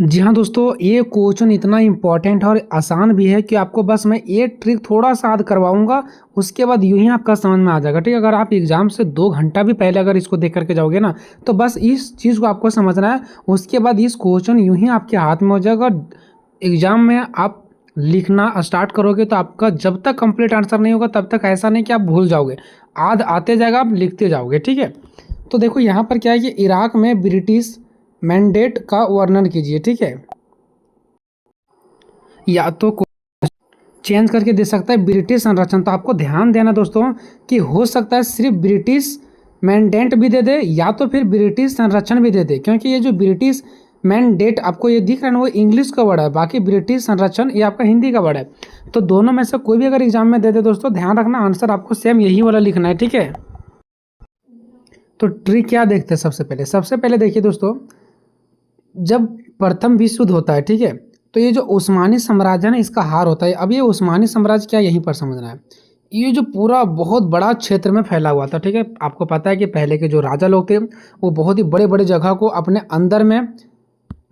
जी हाँ दोस्तों, ये क्वेश्चन इतना इम्पोर्टेंट और आसान भी है कि आपको बस मैं ये ट्रिक थोड़ा सा याद करवाऊंगा। उसके बाद यूं ही आपका समझ में आ जाएगा। ठीक है, अगर आप एग्जाम से 2 घंटा भी पहले अगर इसको देख करके जाओगे ना, तो बस इस चीज़ को आपको समझना है। उसके बाद इस क्वेश्चन यूं ही आपके हाथ में हो जाएगा। एग्जाम में आप लिखना स्टार्ट करोगे तो आपका जब तक कंप्लीट आंसर नहीं होगा तब तक ऐसा नहीं कि आप भूल जाओगे, याद आते जाएगा, आप लिखते जाओगे। ठीक है, तो देखो यहाँ पर क्या है कि इराक में ब्रिटिश मैंडेट का वर्णन कीजिए। ठीक है, या तो चेंज करके दे सकता है ब्रिटिश संरक्षण। तो आपको ध्यान देना दोस्तों कि हो सकता है सिर्फ ब्रिटिश मैंडेट भी दे दे या तो फिर ब्रिटिश संरक्षण भी दे दे, क्योंकि ये जो ब्रिटिश मैंडेट आपको ये दिख रहा है ना, वो इंग्लिश का वर्ड है, बाकी ब्रिटिश संरक्षण ये आपका हिंदी का वर्ड है। तो दोनों में से कोई भी अगर एग्जाम में दे दे दोस्तों, ध्यान रखना आंसर आपको सेम यही वाला लिखना है। ठीक है, तो ट्रिक क्या देखते हैं सबसे पहले देखिए दोस्तों, जब प्रथम विश्व युद्ध होता है, ठीक है, तो ये जो उस्मानी साम्राज्य है ना, इसका हार होता है। अब ये उस्मानी साम्राज्य क्या, यहीं पर समझना है। ये जो पूरा बहुत बड़ा क्षेत्र में फैला हुआ था। ठीक है, आपको पता है कि पहले के जो राजा लोग थे वो बहुत ही बड़े बड़े जगह को अपने अंदर में,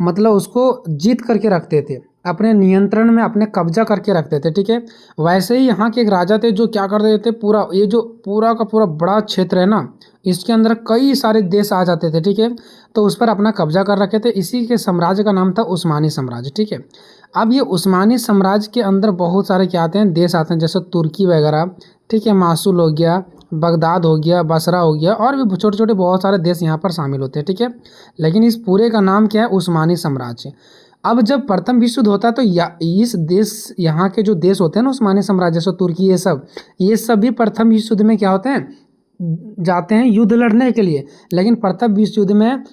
मतलब उसको जीत करके रखते थे, अपने नियंत्रण में, अपने कब्जा करके रखते थे। ठीक है, वैसे ही यहाँ के एक राजा थे जो क्या करते थे, पूरा ये जो पूरा का पूरा बड़ा क्षेत्र है ना, इसके अंदर कई सारे देश आ जाते थे। ठीक है, तो उस पर अपना कब्जा कर रखे थे। इसी के साम्राज्य का नाम था उस्मानी साम्राज्य। ठीक है, अब ये उस्मानी साम्राज्य के अंदर बहुत सारे क्या आते हैं, देश आते हैं, जैसे तुर्की वगैरह। ठीक है, मासूल हो गया, बगदाद हो गया, बसरा हो गया, और भी छोटे छोटे बहुत सारे देश यहाँ पर शामिल होते हैं। ठीक है, लेकिन इस पूरे का नाम क्या है, उस्मानी साम्राज्य। अब जब प्रथम विश्व युद्ध होता है तो इस देश, यहाँ के जो देश होते हैं ना उस्मानी साम्राज्य, जैसे तुर्की, ये सब भी प्रथम विश्व युद्ध में क्या होते हैं, जाते हैं युद्ध लड़ने के लिए। लेकिन प्रथम विश्व युद्ध में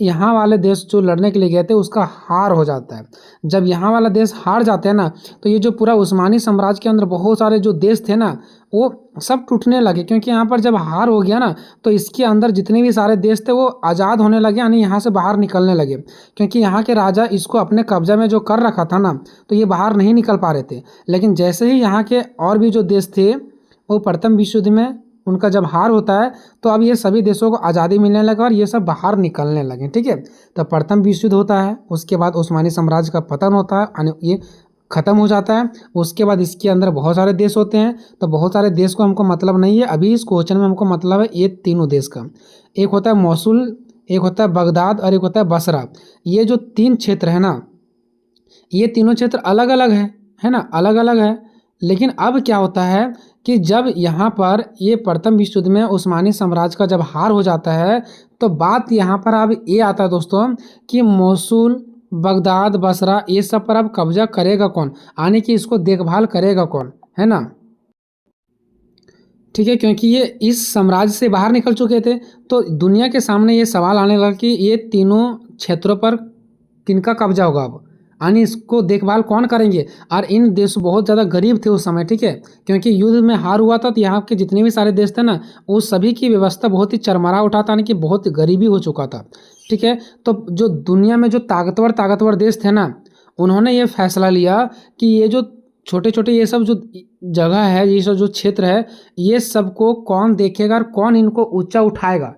यहाँ वाले देश जो लड़ने के लिए गए थे उसका हार हो जाता है। जब यहाँ वाला देश हार जाते हैं ना, तो ये जो पूरा उस्मानी साम्राज्य के अंदर बहुत सारे जो देश थे ना, वो सब टूटने लगे, क्योंकि यहाँ पर जब हार हो गया ना, तो इसके अंदर जितने भी सारे देश थे वो आज़ाद होने लगे, यानी यहाँ से बाहर निकलने लगे। क्योंकि यहाँ के राजा इसको अपने कब्जा में जो कर रखा था ना, तो ये बाहर नहीं निकल पा रहे थे। लेकिन जैसे ही यहाँ के और भी जो देश थे वो प्रथम विश्व युद्ध में उनका जब हार होता है, तो अब ये सभी देशों को आज़ादी मिलने लगा और ये सब बाहर निकलने लगे। ठीक है, तो प्रथम विश्व युद्ध होता है, उसके बाद उस्मानी साम्राज्य का पतन होता है, यानी ये ख़त्म हो जाता है। उसके बाद इसके अंदर बहुत सारे देश होते हैं, तो बहुत सारे देश को हमको मतलब नहीं है अभी इस क्वेश्चन में, हमको मतलब है ये तीनों देश का। एक होता है मौसूल, एक होता है बगदाद, और एक होता है बसरा। ये जो 3 क्षेत्र है ना, ये तीनों क्षेत्र अलग अलग है ना, अलग अलग है। लेकिन अब क्या होता है कि जब यहाँ पर ये प्रथम विश्व युद्ध में उस्मानी साम्राज्य का जब हार हो जाता है, तो बात यहाँ पर अब ये आता है दोस्तों कि मौसूल, बगदाद, बसरा, ये सब पर अब कब्जा करेगा कौन, आने की इसको देखभाल करेगा कौन, है ना। ठीक है, क्योंकि ये इस साम्राज्य से बाहर निकल चुके थे, तो दुनिया के सामने ये सवाल आने लगा कि ये तीनों क्षेत्रों पर किनका कब्जा होगा अब, यानी इसको देखभाल कौन करेंगे। और इन देश बहुत ज़्यादा गरीब थे उस समय। ठीक है, क्योंकि युद्ध में हार हुआ था, तो यहाँ के जितने भी सारे देश थे ना, उस सभी की व्यवस्था बहुत ही चरमरा उठा था, यानी कि बहुत गरीबी हो चुका था। ठीक है, तो जो दुनिया में जो ताकतवर देश थे ना, उन्होंने ये फैसला लिया कि ये जो छोटे छोटे ये सब जो जगह है, ये सब जो क्षेत्र है, ये सबको कौन देखेगा और कौन इनको ऊंचा उठाएगा,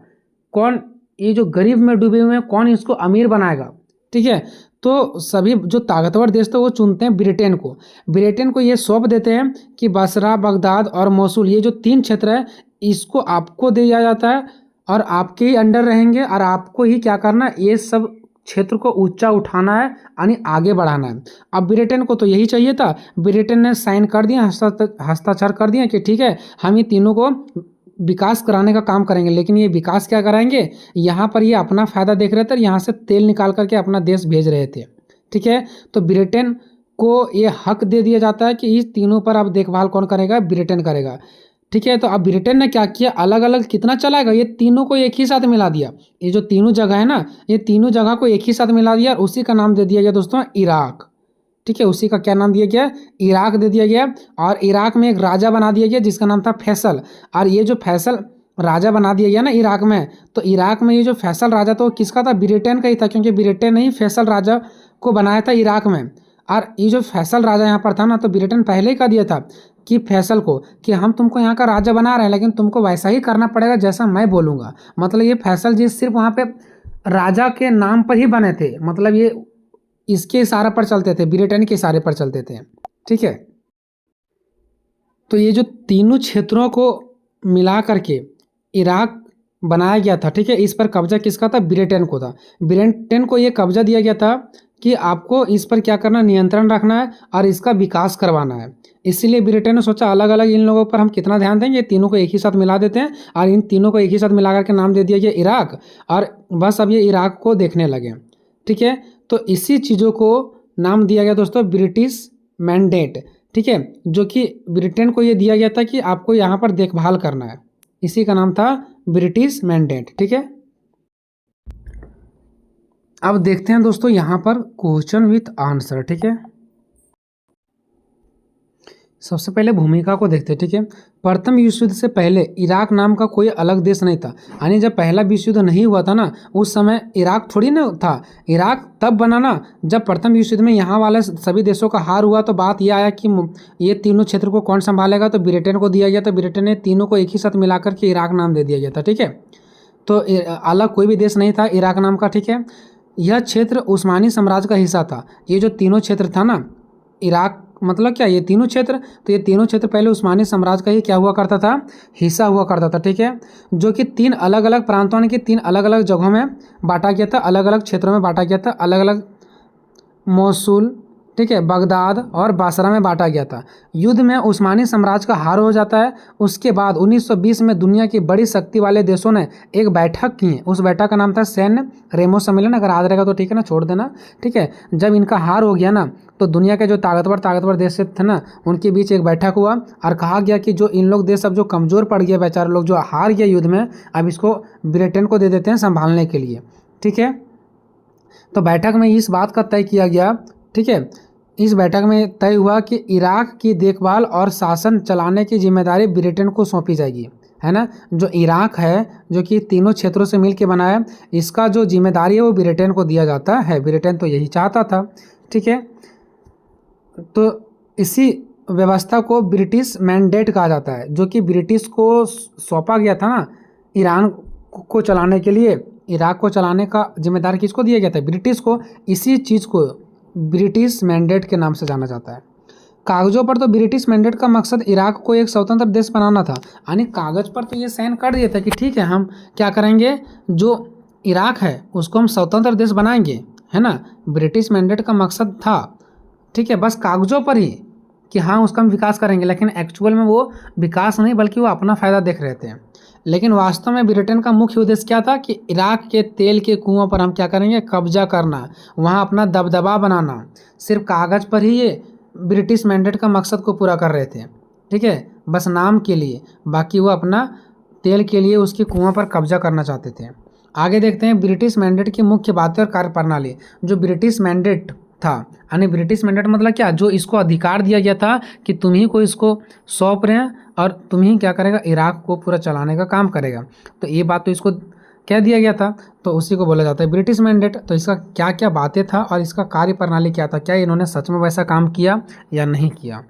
कौन ये जो गरीब में डूबे हुए हैं कौन इसको अमीर बनाएगा। ठीक है, तो सभी जो ताकतवर देश थे वो चुनते हैं ब्रिटेन को ये सौंप देते हैं कि बसरा, बगदाद और मौसूल, ये जो 3 क्षेत्र है, इसको आपको दिया जाता है और आपके ही अंडर रहेंगे, और आपको ही क्या करना है, ये सब क्षेत्र को ऊंचा उठाना है, यानी आगे बढ़ाना है। अब ब्रिटेन को तो यही चाहिए था, ब्रिटेन ने साइन कर दिया, हस्ताक्षर कर दिया कि ठीक है हम ये तीनों को विकास कराने का काम करेंगे। लेकिन ये विकास क्या कराएंगे, यहाँ पर ये अपना फ़ायदा देख रहे थे और यहाँ से तेल निकाल करके अपना देश भेज रहे थे। ठीक है, तो ब्रिटेन को ये हक दे दिया जाता है कि इस तीनों पर अब देखभाल कौन करेगा, ब्रिटेन करेगा। ठीक है, तो अब ब्रिटेन ने क्या किया, अलग अलग कितना चलाएगा, ये तीनों को एक ही साथ मिला दिया। ये जो तीनों जगह है ना, ये तीनों जगह को एक ही साथ मिला दिया और उसी का नाम दे दिया गया दोस्तों इराक। ठीक है, उसी का क्या नाम दिया गया, इराक दे दिया गया। और इराक में एक राजा बना दिया गया जिसका नाम था फैसल। और ये जो फैसल राजा बना दिया गया ना इराक में, तो इराक में ये जो फैसल राजा था वो किसका था, ब्रिटेन का ही था, क्योंकि ब्रिटेन ने ही फैसल राजा को बनाया था इराक में। और ये जो फैसल राजा यहाँ पर था ना, तो ब्रिटेन पहले ही कह दिया था कि फैसल को कि हम तुमको यहाँ का राजा बना रहे हैं, लेकिन तुमको वैसा ही करना पड़ेगा जैसा मैं बोलूँगा। मतलब ये फैसल जी सिर्फ वहाँ पे राजा के नाम पर ही बने थे, मतलब ये इसके इशारे पर चलते थे, ब्रिटेन के इशारे पर चलते थे। ठीक है, तो ये जो तीनों क्षेत्रों को मिला करके इराक बनाया गया था। ठीक है, इस पर कब्जा किसका था? ब्रिटेन को था। ब्रिटेन को ये कब्जा दिया गया था कि आपको इस पर क्या करना, नियंत्रण रखना है और इसका विकास करवाना है। इसीलिए ब्रिटेन ने सोचा अलग अलग इन लोगों पर हम कितना ध्यान देंगे, तीनों को एक ही साथ मिला देते हैं और इन तीनों को एक ही साथ मिला करके नाम दे दिया गया इराक। और बस अब ये इराक को देखने लगे। ठीक है, तो इसी चीज़ों को नाम दिया गया दोस्तों ब्रिटिश मैंडेट। ठीक है, जो कि ब्रिटेन को ये दिया गया था कि आपको यहाँ पर देखभाल करना है, इसी का नाम था ब्रिटिश मैंडेट। ठीक है, अब देखते हैं दोस्तों यहाँ पर क्वेश्चन विथ आंसर। ठीक है, सबसे पहले भूमिका को देखते हैं। ठीक है, प्रथम विश्व युद्ध से पहले इराक नाम का कोई अलग देश नहीं था। यानी जब पहला विश्व युद्ध नहीं हुआ था ना, उस समय इराक थोड़ी ना था। इराक तब बना ना जब प्रथम विश्व युद्ध में यहाँ वाले सभी देशों का हार हुआ। तो बात यह आया कि ये तीनों क्षेत्र को कौन संभालेगा, तो ब्रिटेन को दिया गया। तो ब्रिटेन ने तीनों को एक ही साथ मिलाकर के इराक नाम दे दिया गया था। ठीक है, तो अलग कोई भी देश नहीं था इराक नाम का। ठीक है, यह क्षेत्र उस्मानी साम्राज्य का हिस्सा था। ये जो तीनों क्षेत्र था ना, इराक मतलब क्या, ये तीनों क्षेत्र, तो ये तीनों क्षेत्र पहले उस्मानी साम्राज्य का ही क्या हुआ करता था, हिस्सा हुआ करता था। ठीक है, जो कि तीन अलग अलग प्रांतों यानी कि तीन अलग अलग जगहों में बांटा गया था, अलग अलग क्षेत्रों में बांटा गया था, अलग अलग मोसुल, ठीक है, बगदाद और बासरा में बांटा गया था। युद्ध में उस्मानी साम्राज्य का हार हो जाता है। उसके बाद 1920 में दुनिया की बड़ी शक्ति वाले देशों ने एक बैठक की। उस बैठक का नाम था सैन्य रेमो सम्मेलन। अगर याद रहेगा तो ठीक है ना, छोड़ देना। ठीक है, जब इनका हार हो गया ना, तो दुनिया के जो ताकतवर देश थे ना, उनके बीच एक बैठक हुआ और कहा गया कि जो इन लोग देश अब जो कमज़ोर पड़ गया, बेचारे लोग जो हार गया युद्ध में, अब इसको ब्रिटेन को दे देते हैं संभालने के लिए। ठीक है, तो बैठक में इस बात का तय किया गया। ठीक है, इस बैठक में तय हुआ कि इराक की देखभाल और शासन चलाने की जिम्मेदारी ब्रिटेन को सौंपी जाएगी, है ना। जो इराक है, जो कि तीनों क्षेत्रों से मिलकर बना है, इसका जो जिम्मेदारी है वो ब्रिटेन को दिया जाता है। ब्रिटेन तो यही चाहता था। ठीक है, तो इसी व्यवस्था को ब्रिटिश मैंडेट कहा जाता है, जो कि ब्रिटिश को सौंपा गया था ना ईरान को चलाने के लिए। इराक को चलाने का जिम्मेदार किसको दिया गया था? ब्रिटिश को। इसी चीज़ को ब्रिटिश मैंडेट के नाम से जाना जाता है। कागजों पर तो ब्रिटिश मैंडेट का मकसद इराक को एक स्वतंत्र देश बनाना था। यानी कागज पर तो ये साइन कर दिया था कि ठीक है, हम क्या करेंगे, जो इराक है उसको हम स्वतंत्र देश बनाएंगे, है ना। ब्रिटिश मैंडेट का मकसद था, ठीक है, बस कागजों पर ही कि हाँ उसका हम विकास करेंगे, लेकिन एक्चुअल में वो विकास नहीं बल्कि वो अपना फ़ायदा देख रहे थे। लेकिन वास्तव में ब्रिटेन का मुख्य उद्देश्य क्या था कि इराक के तेल के कुओं पर हम क्या करेंगे, कब्जा करना, वहाँ अपना दबदबा बनाना। सिर्फ कागज़ पर ही ये ब्रिटिश मैंडेट का मकसद को पूरा कर रहे थे। ठीक है, बस नाम के लिए, बाकी वो अपना तेल के लिए उसके कुओं पर कब्जा करना चाहते थे। आगे देखते हैं ब्रिटिश मैंडेट की मुख्य बातें और कार्यप्रणाली। जो ब्रिटिश मैंडेट था, यानी ब्रिटिश मैंडेट मतलब क्या, जो इसको अधिकार दिया गया था कि तुम ही को इसको सौंप रहे हैं और तुम ही क्या करेगा, इराक को पूरा चलाने का काम करेगा। तो ये बात तो इसको कह दिया गया था, तो उसी को बोला जाता है ब्रिटिश मैंडेट। तो इसका क्या क्या बातें था और इसका कार्यप्रणाली क्या था, क्या इन्होंने सच में वैसा काम किया या नहीं किया।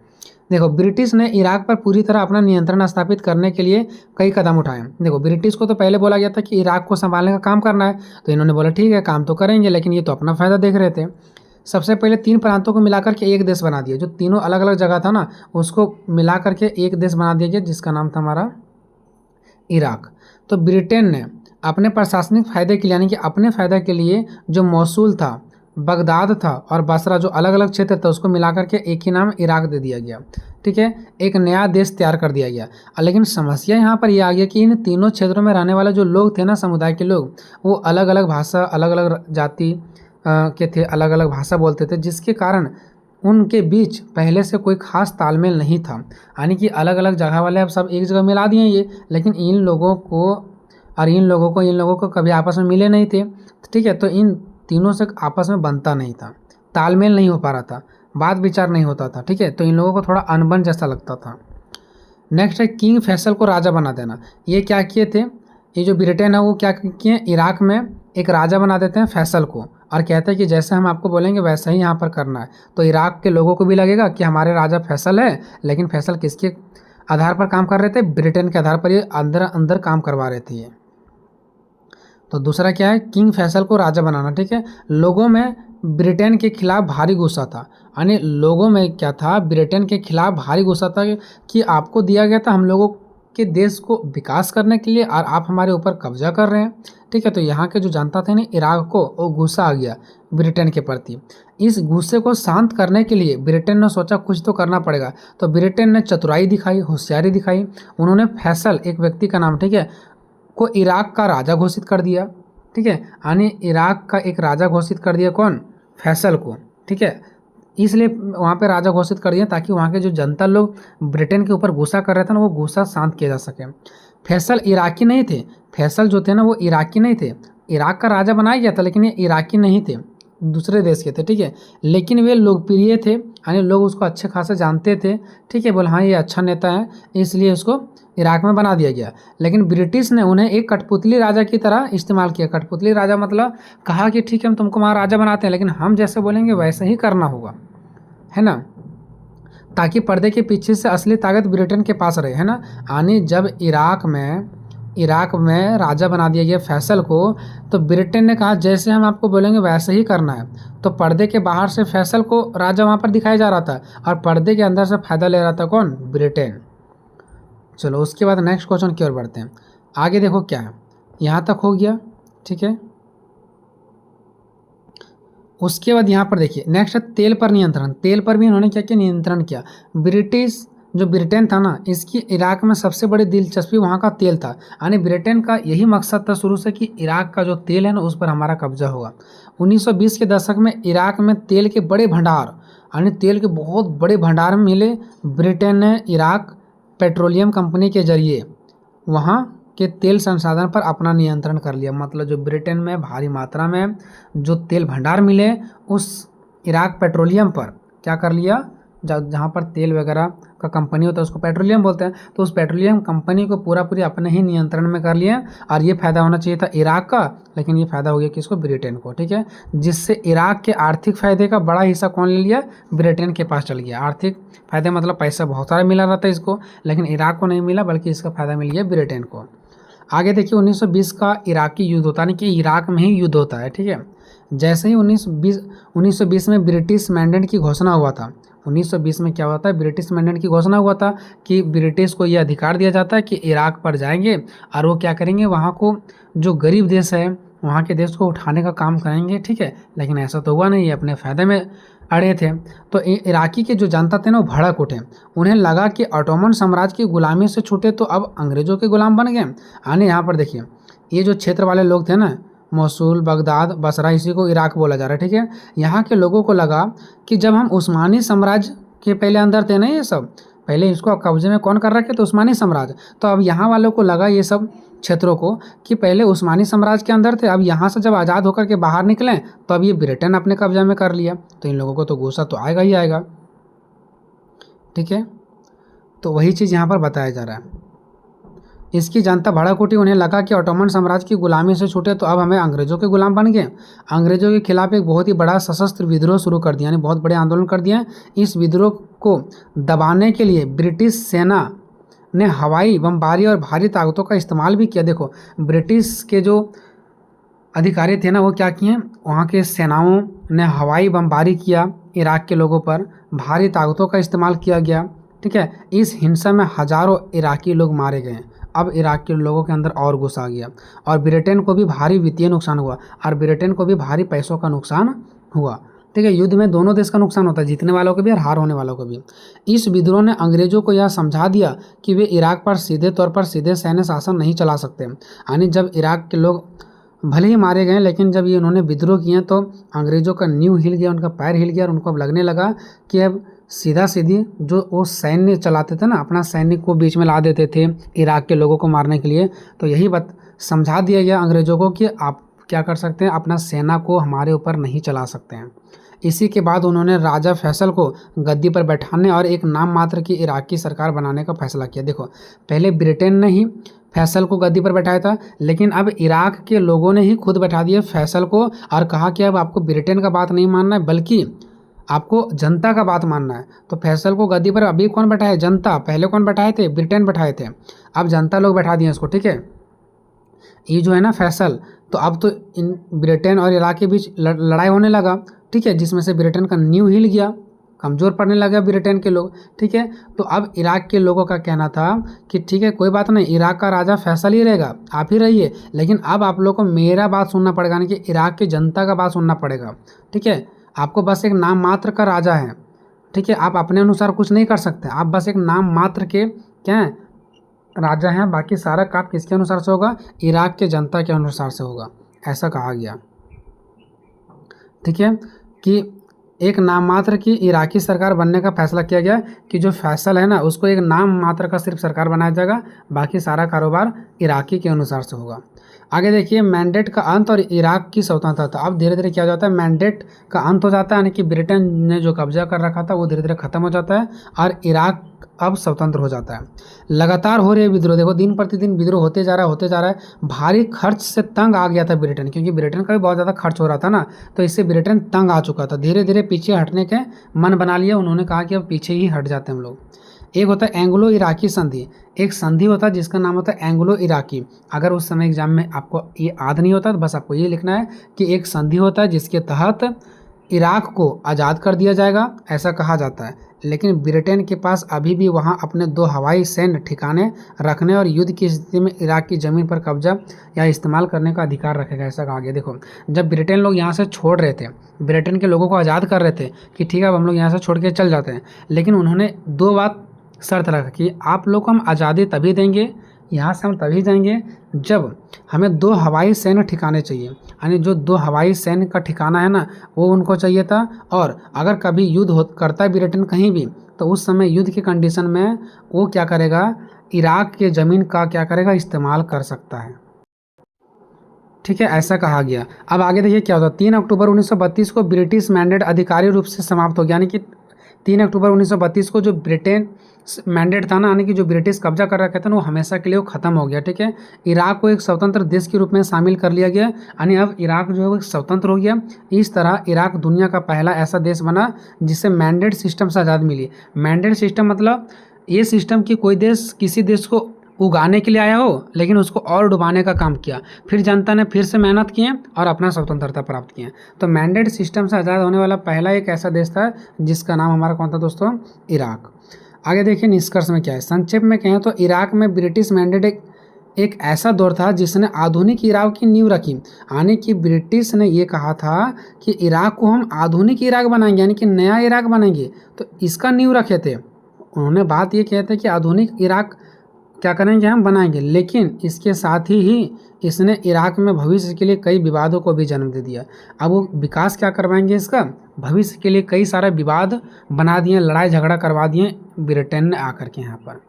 देखो, ब्रिटिश ने इराक पर पूरी तरह अपना नियंत्रण स्थापित करने के लिए कई कदम उठाए। देखो, ब्रिटिश को तो पहले बोला गया था कि इराक को संभालने का काम करना है, तो इन्होंने बोला ठीक है काम तो करेंगे, लेकिन ये तो अपना फ़ायदा देख रहे थे। सबसे पहले 3 प्रांतों को मिलाकर के एक देश बना दिया। जो तीनों अलग अलग जगह था ना, उसको मिला करके एक देश बना दिया गया, जिसका नाम था हमारा इराक। तो ब्रिटेन ने अपने प्रशासनिक फ़ायदे के लिए, यानी कि अपने फ़ायदे के लिए, जो मौसूल था, बगदाद था और बसरा, जो अलग अलग क्षेत्र था, उसको मिलाकर के एक ही नाम इराक दे दिया गया। ठीक है, एक नया देश तैयार कर दिया गया। लेकिन समस्या यहाँ पर यह आ गया कि इन तीनों क्षेत्रों में रहने वाले जो लोग थे ना, समुदाय के लोग, वो अलग अलग भाषा, अलग अलग जाति के थे, अलग अलग भाषा बोलते थे, जिसके कारण उनके बीच पहले से कोई खास तालमेल नहीं था। यानी कि अलग अलग जगह वाले अब सब एक जगह मिला दिए ये, लेकिन इन लोगों को कभी आपस में मिले नहीं थे। ठीक है, तो इन तीनों से आपस में बनता नहीं था, तालमेल नहीं हो पा रहा था, बात विचार नहीं होता था। ठीक है, तो इन लोगों को थोड़ा अनबन जैसा लगता था। नेक्स्ट है किंग फैसल को राजा बना देना। ये क्या किए थे, ये जो ब्रिटेन है वो क्या किए, इराक में एक राजा बना देते हैं फैसल को, और कहते हैं कि जैसे हम आपको बोलेंगे वैसा ही यहाँ पर करना है। तो इराक के लोगों को भी लगेगा कि हमारे राजा फैसल है, लेकिन फैसल किसके आधार पर काम कर रहे थे, ब्रिटेन के आधार पर ये अंदर अंदर काम करवा रहे थे ये। तो दूसरा क्या है, किंग फैसल को राजा बनाना। ठीक है, लोगों में ब्रिटेन के खिलाफ भारी गुस्सा था। यानी लोगों में क्या था, ब्रिटेन के खिलाफ भारी गुस्सा था कि आपको दिया गया था हम लोगों के देश को विकास करने के लिए और आप हमारे ऊपर कब्जा कर रहे हैं। ठीक है, तो यहाँ के जो जनता थे ना इराक को, वो गुस्सा आ गया ब्रिटेन के प्रति। इस गुस्से को शांत करने के लिए ब्रिटेन ने सोचा कुछ तो करना पड़ेगा। तो ब्रिटेन ने चतुराई दिखाई, होशियारी दिखाई। उन्होंने फैसल, एक व्यक्ति का नाम, ठीक है, को इराक का राजा घोषित कर दिया। ठीक है, यानी इराक का एक राजा घोषित कर दिया, कौन, फैसल को। ठीक है, इसलिए वहाँ पे राजा घोषित कर दिया ताकि वहाँ के जो जनता लोग ब्रिटेन के ऊपर गुस्सा कर रहे थे ना, वो गुस्सा शांत किया जा सके। फैसल इराकी नहीं थे, फैसल जो थे ना वो इराकी नहीं थे। इराक का राजा बनाया गया था लेकिन ये इराकी नहीं थे, दूसरे देश के थे। ठीक है, लेकिन वे लोकप्रिय थे, यानी लोग उसको अच्छे खासे जानते थे। ठीक है, बोले हाँ ये अच्छा नेता है, इसलिए उसको इराक में बना दिया गया। लेकिन ब्रिटिश ने उन्हें एक कठपुतली राजा की तरह इस्तेमाल किया। कठपुतली राजा मतलब कहा कि ठीक है हम तुमको वहाँ राजा बनाते हैं, लेकिन हम जैसे बोलेंगे वैसे ही करना होगा, है ना, ताकि पर्दे के पीछे से असली ताकत ब्रिटेन के पास रहे, है ना। यानी जब इराक में राजा बना दिया गया फैसल को, तो ब्रिटेन ने कहा जैसे हम आपको बोलेंगे वैसे ही करना है। तो पर्दे के बाहर से फैसल को राजा वहाँ पर दिखाया जा रहा था और पर्दे के अंदर से फ़ायदा ले रहा था कौन, ब्रिटेन। चलो उसके बाद नेक्स्ट क्वेश्चन की ओर बढ़ते हैं। आगे देखो क्या है, यहाँ तक हो गया। ठीक है, उसके बाद यहाँ पर देखिए नेक्स्ट है तेल पर नियंत्रण। तेल पर भी इन्होंने क्या किया, नियंत्रण किया। ब्रिटिश जो ब्रिटेन था ना, इसकी इराक में सबसे बड़ी दिलचस्पी वहाँ का तेल था। यानी ब्रिटेन का यही मकसद था शुरू से कि इराक का जो तेल है ना उस पर हमारा कब्जा होगा। 1920 के दशक में इराक में तेल के बड़े भंडार, यानी तेल के बहुत बड़े भंडार मिले। ब्रिटेन ने इराक पेट्रोलियम कंपनी के जरिए वहाँ के तेल संसाधन पर अपना नियंत्रण कर लिया। मतलब जो ब्रिटेन में भारी मात्रा में जो तेल भंडार मिले, उस इराक पेट्रोलियम पर क्या कर लिया, जहाँ पर तेल वगैरह का कंपनी होता है उसको पेट्रोलियम बोलते हैं, तो उस पेट्रोलियम कंपनी को पूरी अपने ही नियंत्रण में कर लिया। और ये फ़ायदा होना चाहिए था इराक का, लेकिन ये फ़ायदा हो गया किसको, ब्रिटेन को। ठीक है, जिससे इराक के आर्थिक फ़ायदे का बड़ा हिस्सा कौन ले लिया, ब्रिटेन के पास चल गया। आर्थिक फ़ायदे मतलब पैसा बहुत सारा मिला रहता है इसको, लेकिन इराक को नहीं मिला, बल्कि इसका फ़ायदा मिल गया ब्रिटेन को। आगे देखिए 1920 का इराकी युद्ध होता है, कि इराक में ही युद्ध होता है। ठीक है, जैसे ही 1920 में ब्रिटिश मैंडेट की घोषणा हुआ था। 1920 में क्या होता है, ब्रिटिश मैंडेट की घोषणा हुआ था कि ब्रिटिश को ये अधिकार दिया जाता है कि इराक पर जाएंगे और वो क्या करेंगे, वहाँ को जो गरीब देश है वहाँ के देश को उठाने का काम करेंगे। ठीक है, लेकिन ऐसा तो हुआ नहीं, ये अपने फ़ायदे में अड़े थे। तो इराकी के जो जनता थे ना वो भड़क उठे। उन्हें लगा कि ऑटोमन साम्राज्य की गुलामी से छूटे तो अब अंग्रेज़ों के गुलाम बन गए। आने यहाँ पर देखिए ये जो क्षेत्र वाले लोग थे ना, मोसुल, बगदाद, बसरा, इसी को इराक बोला जा रहा है। ठीक है, यहाँ के लोगों को लगा कि जब हम उस्मानी साम्राज्य के पहले अंदर थे ना, ये सब पहले इसको कब्जे में कौन कर रखे थे, उस्मानी साम्राज्य। तो अब यहाँ वालों को लगा ये सब क्षेत्रों को कि पहले उस्मानी साम्राज्य के अंदर थे, अब यहाँ से जब आज़ाद होकर के बाहर निकलें तो अब ये ब्रिटेन अपने कब्जा में कर लिया। तो इन लोगों को तो गुस्सा तो आएगा ही आएगा। ठीक है, तो वही चीज़ यहाँ पर बताया जा रहा है। इसकी जनता भड़क उठी। उन्हें लगा कि ऑटोमन साम्राज्य की गुलामी से छूटे तो अब हमें अंग्रेज़ों के गुलाम बन गए। अंग्रेज़ों के खिलाफ एक बहुत ही बड़ा सशस्त्र विद्रोह शुरू कर दिया, यानी बहुत बड़े आंदोलन कर दिया। इस विद्रोह को दबाने के लिए ब्रिटिश सेना ने हवाई बमबारी और भारी ताकतों का इस्तेमाल भी किया। देखो ब्रिटिश के जो अधिकारी थे ना वो क्या किए, वहाँ के सेनाओं ने हवाई बमबारी किया इराक के लोगों पर, भारी ताकतों का इस्तेमाल किया गया। ठीक है, इस हिंसा में हज़ारों इराकी लोग मारे गए। अब इराक के लोगों के अंदर और गुस्सा आ गया और ब्रिटेन को भी भारी वित्तीय नुकसान हुआ और ब्रिटेन को भी भारी पैसों का नुकसान हुआ। ठीक है, युद्ध में दोनों देश का नुकसान होता है, जीतने वालों को भी और हार होने वालों को भी। इस विद्रोह ने अंग्रेज़ों को यह समझा दिया कि वे इराक पर सीधे तौर पर सीधे सैन्य शासन नहीं चला सकते। यानी जब इराक के लोग भले ही मारे गए, लेकिन जब ये उन्होंने विद्रोह किए तो अंग्रेज़ों का नींव हिल गया, उनका पैर हिल गया और उनको अब लगने लगा कि अब सीधा सीधी जो वो सैन्य चलाते थे ना, अपना सैनिक को बीच में ला देते थे इराक के लोगों को मारने के लिए। तो यही बात समझा दिया गया अंग्रेज़ों को कि आप क्या कर सकते हैं, अपना सेना को हमारे ऊपर नहीं चला सकते हैं। इसी के बाद उन्होंने राजा फैसल को गद्दी पर बैठाने और एक नाम मात्र की इराकी सरकार बनाने का फैसला किया। देखो पहले ब्रिटेन ने ही फैसल को गद्दी पर बैठाया था, लेकिन अब इराक के लोगों ने ही खुद बैठा दिया फैसल को और कहा कि अब आपको ब्रिटेन का बात नहीं मानना है बल्कि आपको जनता का बात मानना है। तो फैसल को गद्दी पर अभी कौन बैठाया है, जनता। पहले कौन बैठाए थे, ब्रिटेन बैठाए थे, अब जनता लोग बैठा दिए इसको। ठीक है, ये जो है ना तो अब तो इन ब्रिटेन और इराक के बीच लड़ाई होने लगा, ठीक है, जिसमें से ब्रिटेन का नींव हिल गया, कमज़ोर पड़ने लगा ब्रिटेन के लोग, ठीक है। तो अब इराक के लोगों का कहना था कि ठीक है कोई बात नहीं, इराक का राजा फैसल ही रहेगा, आप ही रहिए, लेकिन अब आप लोग को मेरा बात सुनना पड़ेगा, यानी कि इराक की जनता का बात सुनना पड़ेगा, ठीक है। आपको बस एक नाम मात्र का राजा है, ठीक है, आप अपने अनुसार कुछ नहीं कर सकते, आप बस एक नाम मात्र के क्या हैं, राजा हैं, बाकी सारा काम किसके अनुसार से होगा, इराक के जनता के अनुसार से होगा, ऐसा कहा गया, ठीक है। कि एक नाम मात्र की इराकी सरकार बनने का फैसला किया गया कि जो फैसल है ना उसको एक नाम मात्र का सिर्फ सरकार बनाया जाएगा, बाकी सारा कारोबार इराकी के अनुसार से होगा। आगे देखिए मैंडेट का अंत और इराक की स्वतंत्रता। अब धीरे धीरे क्या हो जाता है, मैंडेट का अंत हो जाता है, यानी कि ब्रिटेन ने जो कब्जा कर रखा था वो धीरे धीरे खत्म हो जाता है और इराक अब स्वतंत्र हो जाता है। लगातार हो रहे विद्रोह, देखो दिन प्रतिदिन विद्रोह होते जा रहा है, भारी खर्च से तंग आ गया था ब्रिटेन, क्योंकि ब्रिटेन का भी बहुत ज़्यादा खर्च हो रहा था ना, तो इससे ब्रिटेन तंग आ चुका था, धीरे धीरे पीछे हटने के मन बना लिया उन्होंने, कहा कि अब पीछे ही हट जाते हैं हम लोग। एक होता है एंग्लो इराकी संधि, एक संधि होता है जिसका नाम होता है एंग्लो इराकी। अगर उस समय एग्जाम में आपको ये याद नहीं होता तो बस आपको ये लिखना है कि एक संधि होता है जिसके तहत इराक को आज़ाद कर दिया जाएगा, ऐसा कहा जाता है, लेकिन ब्रिटेन के पास अभी भी वहाँ अपने 2 हवाई सैन्य ठिकाने रखने और युद्ध की स्थिति में इराक की ज़मीन पर कब्जा या इस्तेमाल करने का अधिकार रखेगा, ऐसा कहा गया। देखो जब ब्रिटेन लोग यहाँ से छोड़ रहे थे, ब्रिटेन के लोगों को आज़ाद कर रहे थे कि ठीक है अब हम लोग यहाँ से छोड़ के चल जाते हैं, लेकिन उन्होंने 2 बात शर्त रखा कि आप लोग को हम आज़ादी तभी देंगे, यहाँ से हम तभी जाएंगे जब हमें 2 हवाई सैन्य ठिकाने चाहिए, यानी जो 2 हवाई सैन्य का ठिकाना है ना वो उनको चाहिए था, और अगर कभी युद्ध करता है ब्रिटेन कहीं भी तो उस समय युद्ध के कंडीशन में वो क्या करेगा, इराक के ज़मीन का क्या करेगा, इस्तेमाल कर सकता है, ठीक है, ऐसा कहा गया। अब आगे देखिए क्या होता है, 3 अक्टूबर 1932 को ब्रिटिश मैंडेट आधिकारिक रूप से समाप्त हो गया, यानी कि 3 अक्टूबर 1932 को जो ब्रिटेन मैंडेट था ना, यानी कि जो ब्रिटिश कब्जा कर रखे थे ना वो हमेशा के लिए वो ख़त्म हो गया, ठीक है। इराक को एक स्वतंत्र देश के रूप में शामिल कर लिया गया, यानी अब इराक जो है वो स्वतंत्र हो गया। इस तरह इराक दुनिया का पहला ऐसा देश बना जिसे मैंडेट सिस्टम से आज़ाद मिली। मैंडेट सिस्टम मतलब ये सिस्टम कि कोई देश किसी देश को उगाने के लिए आया हो लेकिन उसको और डुबाने का काम किया, फिर जनता ने फिर से मेहनत किए और अपना स्वतंत्रता प्राप्त किए। तो मैंडेट सिस्टम से आज़ाद होने वाला पहला एक ऐसा देश था जिसका नाम हमारा कौन था दोस्तों, इराक। आगे देखिए निष्कर्ष में क्या है, संक्षेप में कहें तो इराक में ब्रिटिश मैंडेट एक ऐसा दौर था जिसने आधुनिक इराक की नींव रखी, यानी कि ब्रिटिश ने ये कहा था कि इराक को हम आधुनिक इराक बनाएंगे, यानी कि नया इराक बनाएंगे, तो इसका नींव रखे थे उन्होंने। बात ये कहते हैं कि आधुनिक इराक क्या करेंगे, हम बनाएंगे, लेकिन इसके साथ ही इसने इराक में भविष्य के लिए कई विवादों को भी जन्म दे दिया। अब वो विकास क्या करवाएंगे, इसका भविष्य के लिए कई सारे विवाद बना दिए, लड़ाई झगड़ा करवा दिए ब्रिटेन ने आकर के यहाँ पर,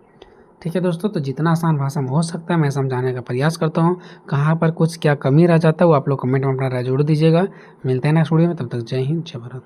ठीक है दोस्तों। तो जितना आसान भाषा में हो सकता है मैं समझाने का प्रयास करता हूँ, कहाँ पर कुछ क्या कमी रह जाता है वो आप लोग कमेंट में अपना राय जरूर दीजिएगा। मिलते हैं नेक्स्ट वीडियो में, तब तक जय हिंद जय भारत।